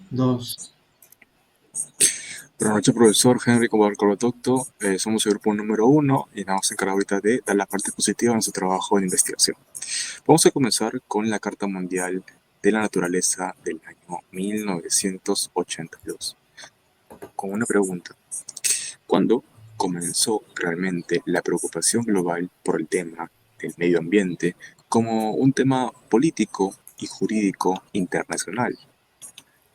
Dos. Buenas noches, profesor Henry Cobarcolotocto. Somos el grupo número uno y nos vamos a encargar ahorita de dar la parte positiva de nuestro trabajo de investigación. Vamos a comenzar con la Carta Mundial de la Naturaleza del año 1982, con una pregunta. ¿Cuándo comenzó realmente la preocupación global por el tema del medio ambiente como un tema político y jurídico internacional?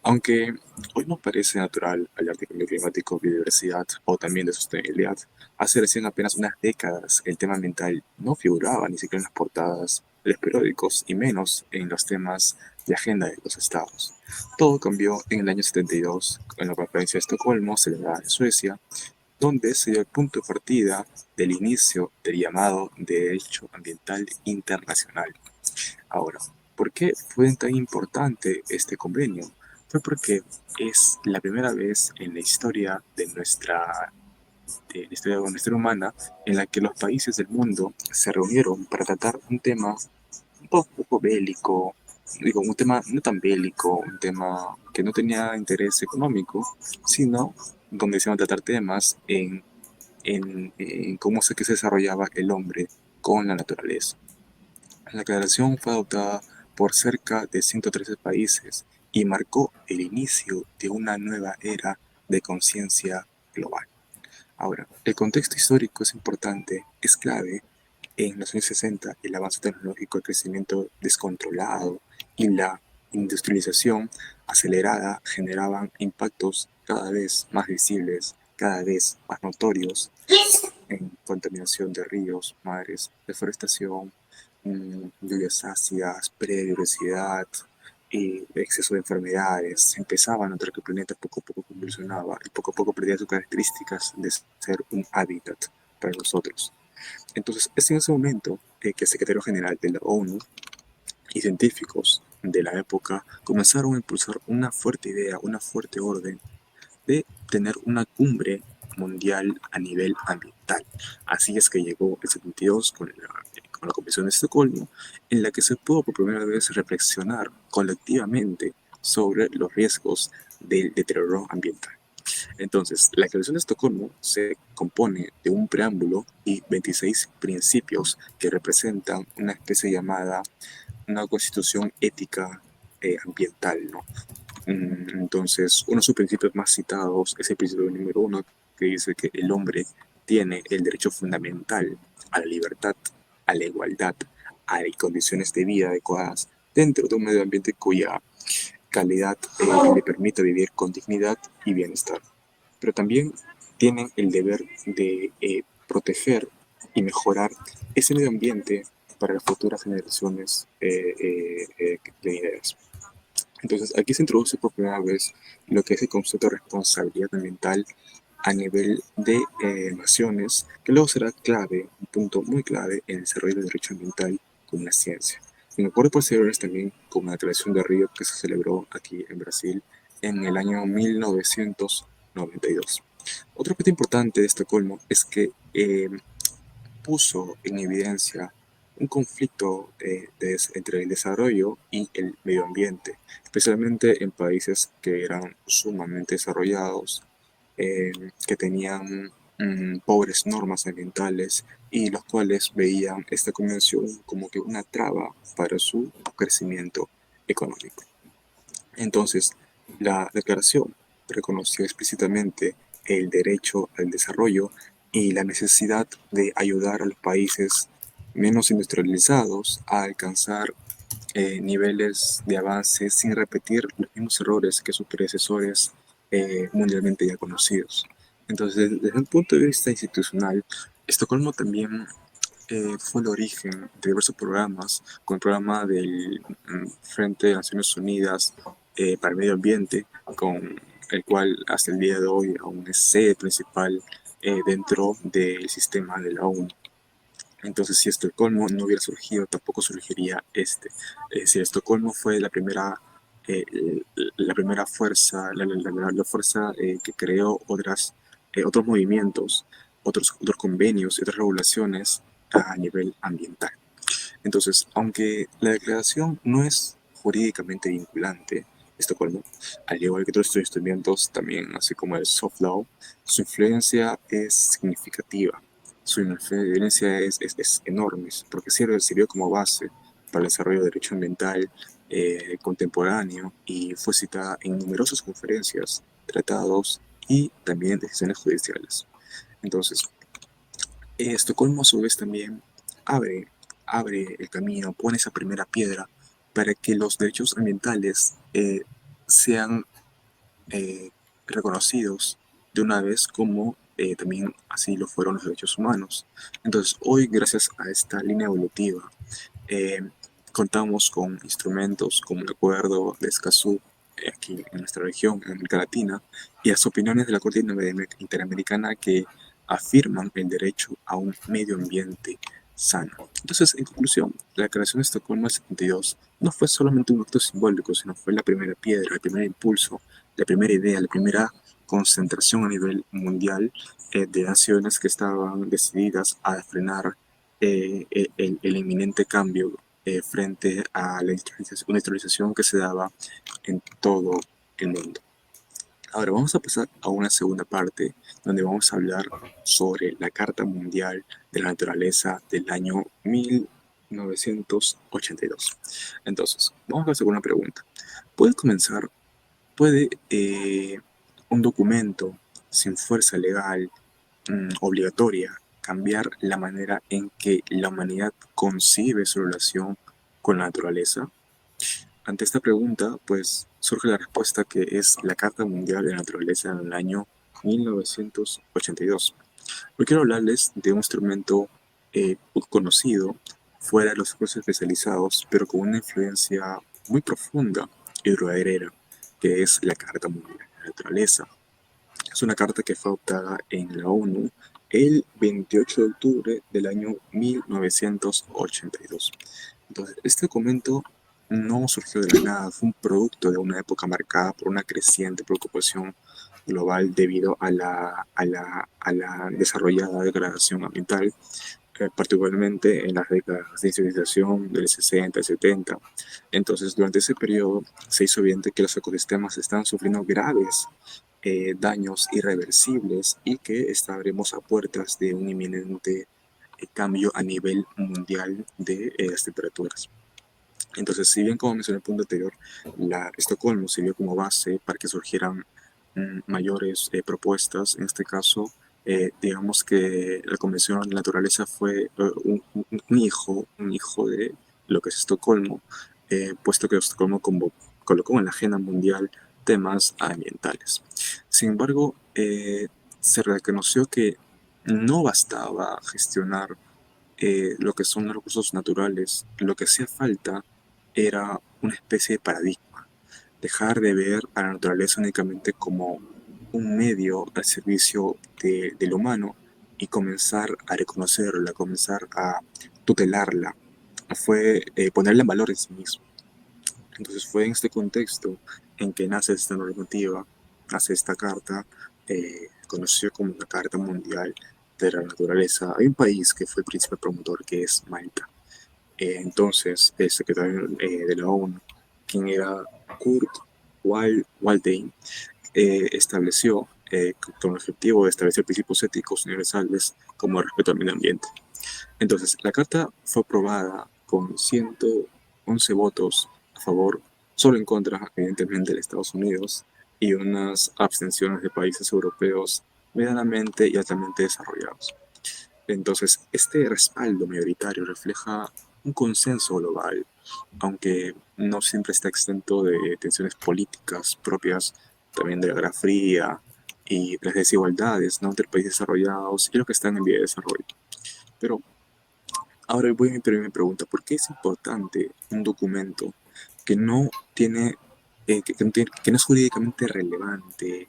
Aunque hoy nos parece natural hablar de cambio climático, biodiversidad o también de sostenibilidad, hace recién apenas unas décadas el tema ambiental no figuraba ni siquiera en las portadas de los periódicos y menos en los temas de agenda de los estados. Todo cambió en el año 72 en la conferencia de Estocolmo, celebrada en Suecia, donde se dio el punto de partida del inicio del llamado Derecho Ambiental Internacional. Ahora, ¿por qué fue tan importante este convenio? Fue porque es la primera vez en la historia de la historia de nuestra humana en la que los países del mundo se reunieron para tratar un tema un poco bélico, digo, un tema no tan bélico, un tema que no tenía interés económico, sino donde se iban a tratar temas en cómo es que se desarrollaba el hombre con la naturaleza. La declaración fue adoptada por cerca de 113 países y marcó el inicio de una nueva era de conciencia global. Ahora, el contexto histórico es importante, es clave. En los años 60, el avance tecnológico, el crecimiento descontrolado y la industrialización acelerada generaban impactos cada vez más visibles, cada vez más notorios en contaminación de ríos, mares, deforestación, lluvias ácidas, biodiversidad y exceso de enfermedades. Se empezaba a notar que el planeta poco a poco convulsionaba y poco a poco perdía sus características de ser un hábitat para nosotros. Entonces, es en ese momento que el secretario general de la ONU y científicos de la época comenzaron a impulsar una fuerte idea, una fuerte orden de tener una cumbre mundial a nivel ambiental. Así es que llegó el 72 con la Convención de Estocolmo, en la que se pudo por primera vez reflexionar colectivamente sobre los riesgos del deterioro ambiental. Entonces, la Convención de Estocolmo se compone de un preámbulo y 26 principios que representan una especie llamada una constitución ética ambiental, ¿no? Entonces, uno de sus principios más citados es el principio número uno, que dice que el hombre tiene el derecho fundamental a la libertad, a la igualdad, a condiciones de vida adecuadas dentro de un medio ambiente cuya calidad le permita vivir con dignidad y bienestar. Pero también tienen el deber de proteger y mejorar ese medio ambiente para las futuras generaciones venideras. Entonces, aquí se introduce por primera vez lo que es el concepto de responsabilidad ambiental a nivel de naciones, que luego será clave, un punto muy clave en el desarrollo del derecho ambiental como una ciencia. En acuerdos posteriores también con la Declaración de Río que se celebró aquí en Brasil en el año 1992. Otro aspecto importante de Estocolmo es que puso en evidencia un conflicto entre el desarrollo y el medio ambiente, especialmente en países que eran sumamente desarrollados, que tenían pobres normas ambientales y los cuales veían esta convención como que una traba para su crecimiento económico. Entonces, la declaración reconoció explícitamente el derecho al desarrollo y la necesidad de ayudar a los países menos industrializados a alcanzar niveles de avance sin repetir los mismos errores que sus predecesores mundialmente ya conocidos. Entonces, desde un punto de vista institucional, Estocolmo también fue el origen de diversos programas, con el programa del Frente de Naciones Unidas para el Medio Ambiente, con el cual hasta el día de hoy aún es sede principal dentro del sistema de la ONU. Entonces, si Estocolmo no hubiera surgido, tampoco surgiría este. Es decir, Estocolmo fue eh, la primera fuerza, la fuerza que creó otros movimientos, otros convenios y otras regulaciones a nivel ambiental. Entonces, aunque la declaración no es jurídicamente vinculante, Estocolmo, al igual que otros instrumentos, también así como el soft law, su influencia es significativa. Su influencia es enorme, porque sirvió como base para el desarrollo del derecho ambiental contemporáneo y fue citada en numerosas conferencias, tratados y también decisiones judiciales. Entonces, Estocolmo a su vez también abre, abre el camino, pone esa primera piedra para que los derechos ambientales sean eh, reconocidos de una vez como también así lo fueron los derechos humanos. Entonces, hoy, gracias a esta línea evolutiva, eh, contamos con instrumentos como el Acuerdo de Escazú aquí en nuestra región, en América Latina, y las opiniones de la Corte Interamericana que afirman el derecho a un medio ambiente sano. Entonces, en conclusión, la creación de Estocolmo del 72 no fue solamente un acto simbólico, sino fue la primera piedra, el primer impulso, la primera idea, la primera concentración a nivel mundial de naciones que estaban decididas a frenar el inminente cambio frente a la industrialización que se daba en todo el mundo. Ahora vamos a pasar a una segunda parte donde vamos a hablar sobre la Carta Mundial de la Naturaleza del año 1982. Entonces, vamos a hacer una pregunta. ¿Puede comenzar, puede un documento sin fuerza legal obligatoria cambiar la manera en que la humanidad concibe su relación con la naturaleza? Ante esta pregunta, pues surge la respuesta que es la Carta Mundial de la Naturaleza en el año 1982. Hoy quiero hablarles de un instrumento poco conocido fuera de los cursos especializados, pero con una influencia muy profunda y duradera, que es la Carta Mundial de la Naturaleza. Es una carta que fue adoptada en la ONU el 28 de octubre del año 1982. Entonces, este documento no surgió de la nada, fue un producto de una época marcada por una creciente preocupación global debido a la desarrollada degradación ambiental, particularmente en las décadas de civilización del 60 y 70. Entonces, durante ese periodo se hizo evidente que los ecosistemas están sufriendo graves daños irreversibles y que estaremos a puertas de un inminente cambio a nivel mundial de las temperaturas. Entonces, si bien como mencioné en el punto anterior, Estocolmo sirvió como base para que surgieran mayores propuestas, en este caso, digamos que la Convención de la Naturaleza fue un hijo de lo que es Estocolmo, puesto que Estocolmo colocó en la agenda mundial temas ambientales. Sin embargo, se reconoció que no bastaba gestionar lo que son los recursos naturales, lo que hacía falta era una especie de paradigma, dejar de ver a la naturaleza únicamente como un medio al servicio del humano y comenzar a reconocerla, comenzar a tutelarla, fue ponerla en valor en sí mismo. Entonces fue en este contexto en que nace esta normativa, nace esta carta, conocida como la Carta Mundial de la Naturaleza. Hay un país que fue el principal promotor, que es Malta. Entonces, el secretario de la ONU, quien era Kurt Waldheim, estableció con el objetivo de establecer principios éticos universales como el respeto al medio ambiente. Entonces, la carta fue aprobada con 111 votos a favor, solo en contra, evidentemente, de Estados Unidos y unas abstenciones de países europeos medianamente y altamente desarrollados. Entonces, este respaldo mayoritario refleja un consenso global, aunque no siempre está exento de tensiones políticas propias también de la Guerra Fría y las desigualdades, ¿no?, entre países desarrollados y los que están en vía de desarrollo. Pero ahora voy a mi primera pregunta, ¿por qué es importante un documento que no tiene, que no es jurídicamente relevante,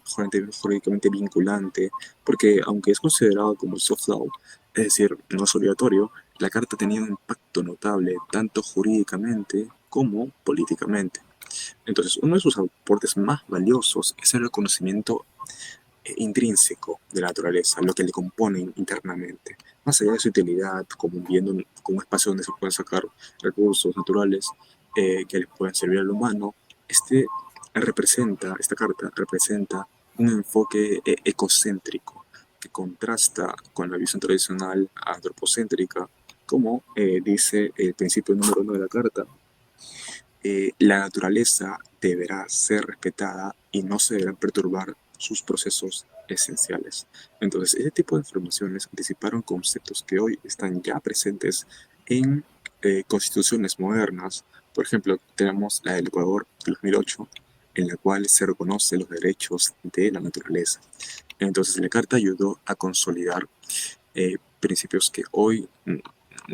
jurídicamente vinculante? Porque aunque es considerado como soft law, es decir, no es obligatorio, la carta tenía un impacto notable tanto jurídicamente como políticamente. Entonces, uno de sus aportes más valiosos es el reconocimiento intrínseco de la naturaleza, lo que le compone internamente, más allá de su utilidad como como un espacio donde se pueden sacar recursos naturales que les pueden servir al humano. Este esta carta representa un enfoque ecocéntrico que contrasta con la visión tradicional antropocéntrica, como dice el principio número 1 de la carta. La naturaleza deberá ser respetada y no se deberán perturbar sus procesos esenciales. Entonces, ese tipo de informaciones anticiparon conceptos que hoy están ya presentes en constituciones modernas. Por ejemplo, tenemos la del Ecuador de 2008, en la cual se reconocen los derechos de la naturaleza. Entonces, la Carta ayudó a consolidar principios que hoy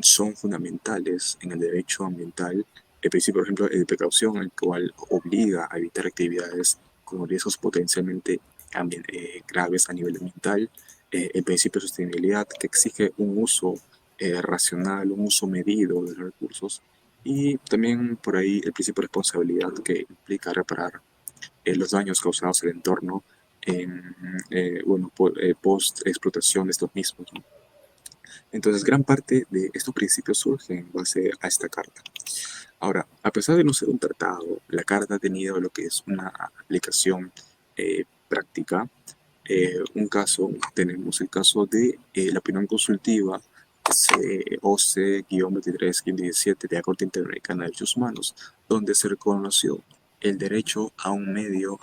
son fundamentales en el derecho ambiental. El principio, por ejemplo, de precaución, el cual obliga a evitar actividades con riesgos potencialmente graves a nivel ambiental. El principio de sostenibilidad, que exige un uso racional, un uso medido de los recursos. Y también por ahí el principio de responsabilidad, que implica reparar los daños causados al entorno en, bueno, post explotación de estos mismos, ¿no? Entonces, gran parte de estos principios surgen en base a esta carta. Ahora, a pesar de no ser un tratado, la carta ha tenido lo que es una aplicación práctica. Tenemos el caso de la opinión consultiva OC-23-17 de la Corte Interamericana de Derechos Humanos, donde se reconoció el derecho a un medio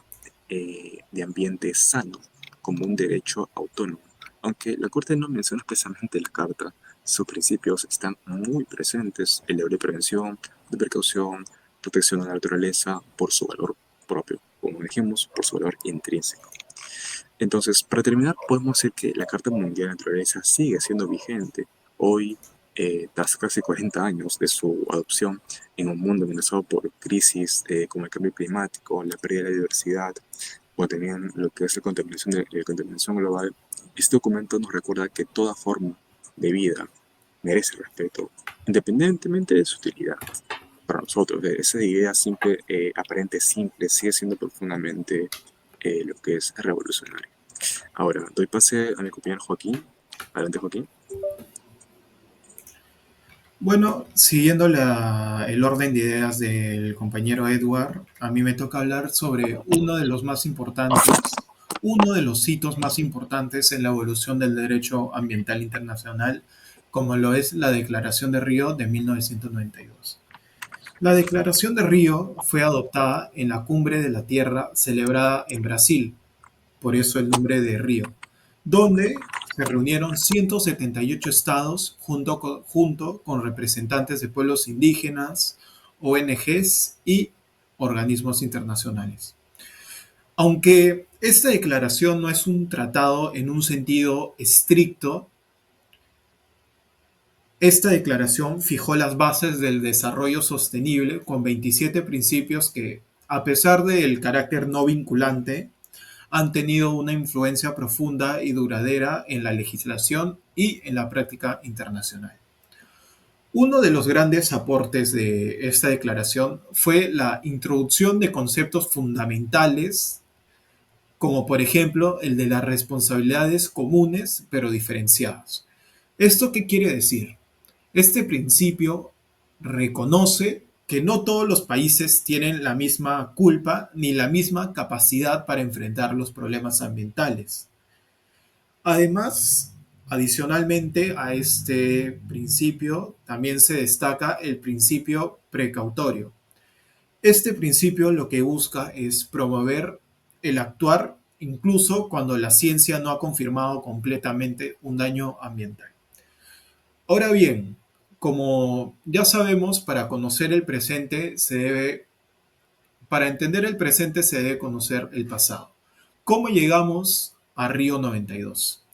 de ambiente sano como un derecho autónomo. Aunque la Corte no menciona especialmente la Carta, sus principios están muy presentes: el deber de prevención, de precaución, protección de la naturaleza por su valor propio, como dijimos, por su valor intrínseco. Entonces, para terminar, podemos decir que la Carta Mundial de la Naturaleza sigue siendo vigente hoy, tras casi 40 años de su adopción, en un mundo amenazado por crisis como el cambio climático, la pérdida de la diversidad, o también lo que es la contaminación global. Este documento nos recuerda que toda forma de vida merece respeto, independientemente de su utilidad. Para nosotros, esa idea simple, aparente simple, sigue siendo profundamente lo que es revolucionario. Ahora, doy pase a mi compañero Joaquín. Adelante, Joaquín. Bueno, siguiendo el orden de ideas del compañero Edward, a mí me toca hablar sobre uno de los más importantes, uno de los hitos más importantes en la evolución del derecho ambiental internacional, como lo es la Declaración de Río de 1992. La Declaración de Río fue adoptada en la Cumbre de la Tierra celebrada en Brasil, por eso el nombre de Río, donde se reunieron 178 estados junto con representantes de pueblos indígenas, ONGs y organismos internacionales. Aunque esta declaración no es un tratado en un sentido estricto, esta declaración fijó las bases del desarrollo sostenible con 27 principios que, a pesar del carácter no vinculante, han tenido una influencia profunda y duradera en la legislación y en la práctica internacional. Uno de los grandes aportes de esta declaración fue la introducción de conceptos fundamentales, como por ejemplo el de las responsabilidades comunes pero diferenciadas. ¿Esto qué quiere decir? Este principio reconoce que no todos los países tienen la misma culpa ni la misma capacidad para enfrentar los problemas ambientales. Además, adicionalmente a este principio, también se destaca el principio precautorio. Este principio lo que busca es promover el actuar incluso cuando la ciencia no ha confirmado completamente un daño ambiental. Ahora bien, como ya sabemos, para entender el presente se debe conocer el pasado. ¿Cómo llegamos a Río 92?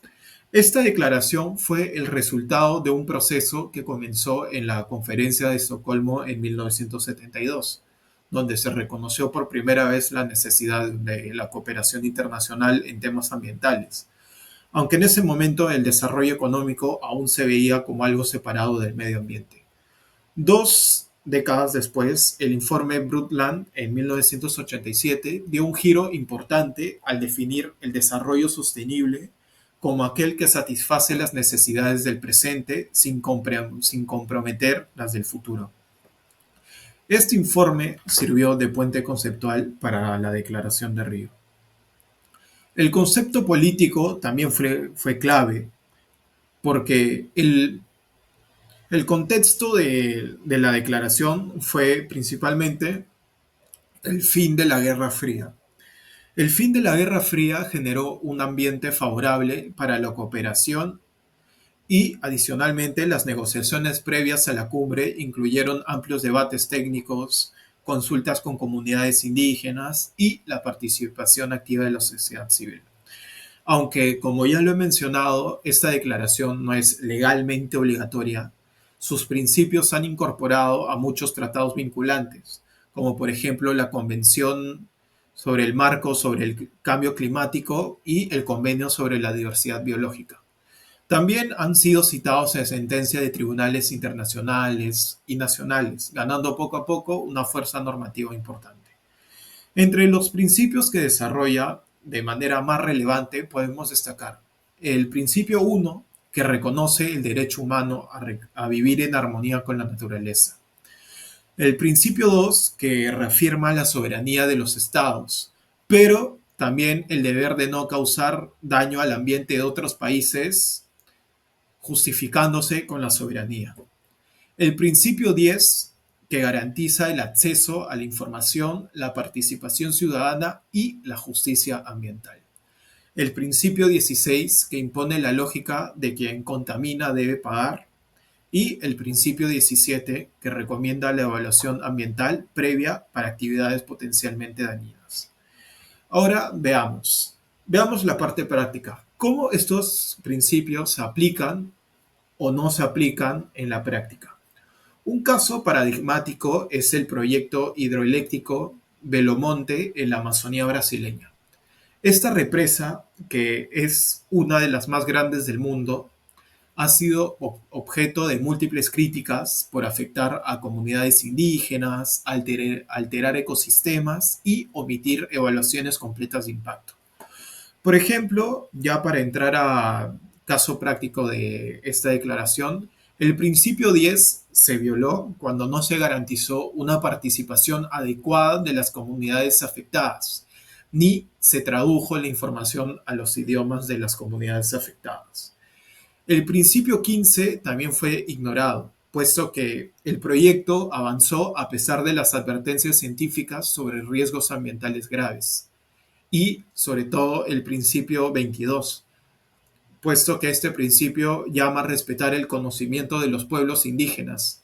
Esta declaración fue el resultado de un proceso que comenzó en la Conferencia de Estocolmo en 1972, donde se reconoció por primera vez la necesidad de la cooperación internacional en temas ambientales, aunque en ese momento el desarrollo económico aún se veía como algo separado del medio ambiente. 2 décadas después, el informe Brundtland en 1987 dio un giro importante al definir el desarrollo sostenible como aquel que satisface las necesidades del presente sin comprometer las del futuro. Este informe sirvió de puente conceptual para la Declaración de Río. El concepto político también fue clave porque el contexto de la declaración fue principalmente el fin de la Guerra Fría. El fin de la Guerra Fría generó un ambiente favorable para la cooperación y, adicionalmente, las negociaciones previas a la cumbre incluyeron amplios debates técnicos, consultas con comunidades indígenas y la participación activa de la sociedad civil. Aunque, como ya lo he mencionado, esta declaración no es legalmente obligatoria, sus principios han incorporado a muchos tratados vinculantes, como por ejemplo la Convención sobre el Marco sobre el Cambio Climático y el Convenio sobre la Diversidad Biológica. También han sido citados en sentencias de tribunales internacionales y nacionales, ganando poco a poco una fuerza normativa importante. Entre los principios que desarrolla de manera más relevante podemos destacar el principio 1, que reconoce el derecho humano a vivir en armonía con la naturaleza. El principio 2, que reafirma la soberanía de los estados, pero también el deber de no causar daño al ambiente de otros países, justificándose con la soberanía. El principio 10, que garantiza el acceso a la información, la participación ciudadana y la justicia ambiental. El principio 16, que impone la lógica de quien contamina debe pagar. Y el principio 17, que recomienda la evaluación ambiental previa para actividades potencialmente dañinas. Ahora veamos la parte práctica. ¿Cómo estos principios se aplican o no se aplican en la práctica? Un caso paradigmático es el proyecto hidroeléctrico Belo Monte en la Amazonía brasileña. Esta represa, que es una de las más grandes del mundo, ha sido objeto de múltiples críticas por afectar a comunidades indígenas, alterar ecosistemas y omitir evaluaciones completas de impacto. Por ejemplo, ya para entrar a caso práctico de esta declaración, el principio 10 se violó cuando no se garantizó una participación adecuada de las comunidades afectadas, ni se tradujo la información a los idiomas de las comunidades afectadas. El principio 15 también fue ignorado, puesto que el proyecto avanzó a pesar de las advertencias científicas sobre riesgos ambientales graves. Y, sobre todo, el principio 22, puesto que este principio llama a respetar el conocimiento de los pueblos indígenas,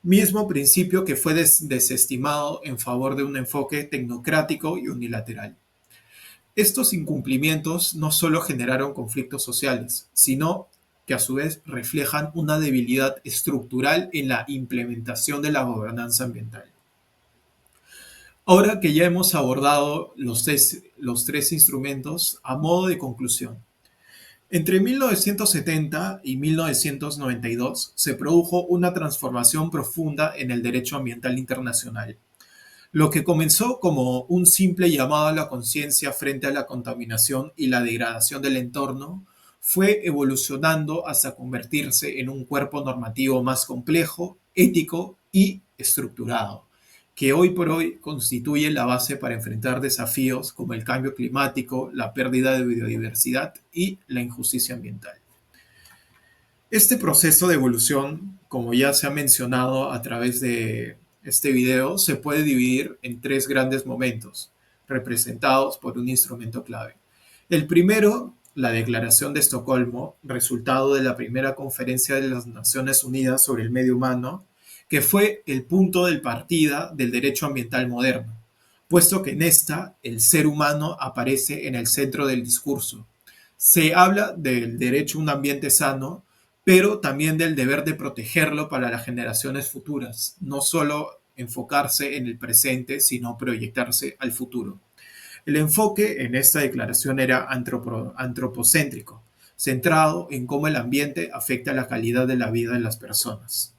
mismo principio que fue desestimado en favor de un enfoque tecnocrático y unilateral. Estos incumplimientos no solo generaron conflictos sociales, sino que a su vez reflejan una debilidad estructural en la implementación de la gobernanza ambiental. Ahora que ya hemos abordado los tres instrumentos, a modo de conclusión, entre 1970 y 1992 se produjo una transformación profunda en el derecho ambiental internacional. Lo que comenzó como un simple llamado a la conciencia frente a la contaminación y la degradación del entorno, fue evolucionando hasta convertirse en un cuerpo normativo más complejo, ético y estructurado, que hoy por hoy constituye la base para enfrentar desafíos como el cambio climático, la pérdida de biodiversidad y la injusticia ambiental. Este proceso de evolución, como ya se ha mencionado a través de este video, se puede dividir en tres grandes momentos, representados por un instrumento clave. El primero, la Declaración de Estocolmo, resultado de la primera conferencia de las Naciones Unidas sobre el Medio Humano, que fue el punto de partida del derecho ambiental moderno, puesto que en esta el ser humano aparece en el centro del discurso. Se habla del derecho a un ambiente sano, pero también del deber de protegerlo para las generaciones futuras, no solo enfocarse en el presente, sino proyectarse al futuro. El enfoque en esta declaración era antropocéntrico, centrado en cómo el ambiente afecta la calidad de la vida de las personas.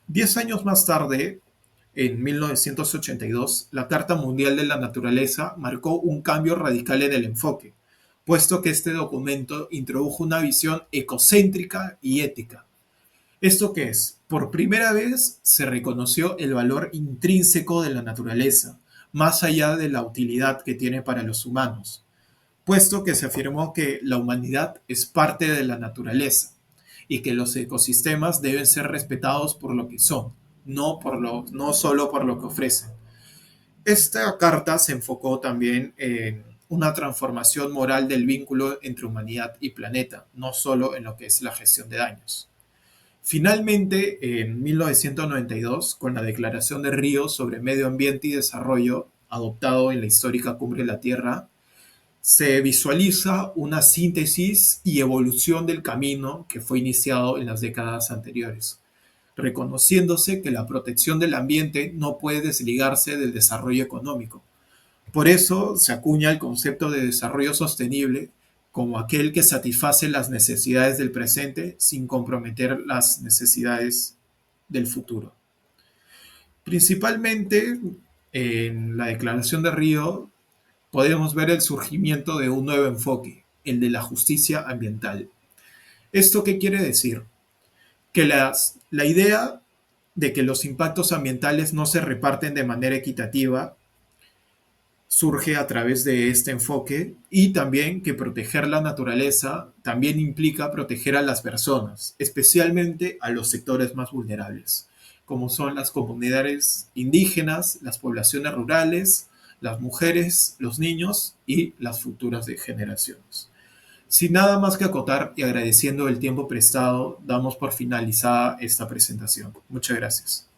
10 años más tarde, en 1982, la Carta Mundial de la Naturaleza marcó un cambio radical en el enfoque, puesto que este documento introdujo una visión ecocéntrica y ética. ¿Esto qué es? Por primera vez se reconoció el valor intrínseco de la naturaleza, más allá de la utilidad que tiene para los humanos, puesto que se afirmó que la humanidad es parte de la naturaleza y que los ecosistemas deben ser respetados por lo que son, no solo por lo que ofrecen. Esta carta se enfocó también en una transformación moral del vínculo entre humanidad y planeta, no solo en lo que es la gestión de daños. Finalmente, en 1992, con la Declaración de Río sobre Medio Ambiente y Desarrollo, adoptado en la histórica Cumbre de la Tierra, se visualiza una síntesis y evolución del camino que fue iniciado en las décadas anteriores, reconociéndose que la protección del ambiente no puede desligarse del desarrollo económico. Por eso se acuña el concepto de desarrollo sostenible como aquel que satisface las necesidades del presente sin comprometer las necesidades del futuro. Principalmente en la Declaración de Río podemos ver el surgimiento de un nuevo enfoque, el de la justicia ambiental. ¿Esto qué quiere decir? Que la idea de que los impactos ambientales no se reparten de manera equitativa surge a través de este enfoque y también que proteger la naturaleza también implica proteger a las personas, especialmente a los sectores más vulnerables, como son las comunidades indígenas, las poblaciones rurales, las mujeres, los niños y las futuras generaciones. Sin nada más que acotar y agradeciendo el tiempo prestado, damos por finalizada esta presentación. Muchas gracias.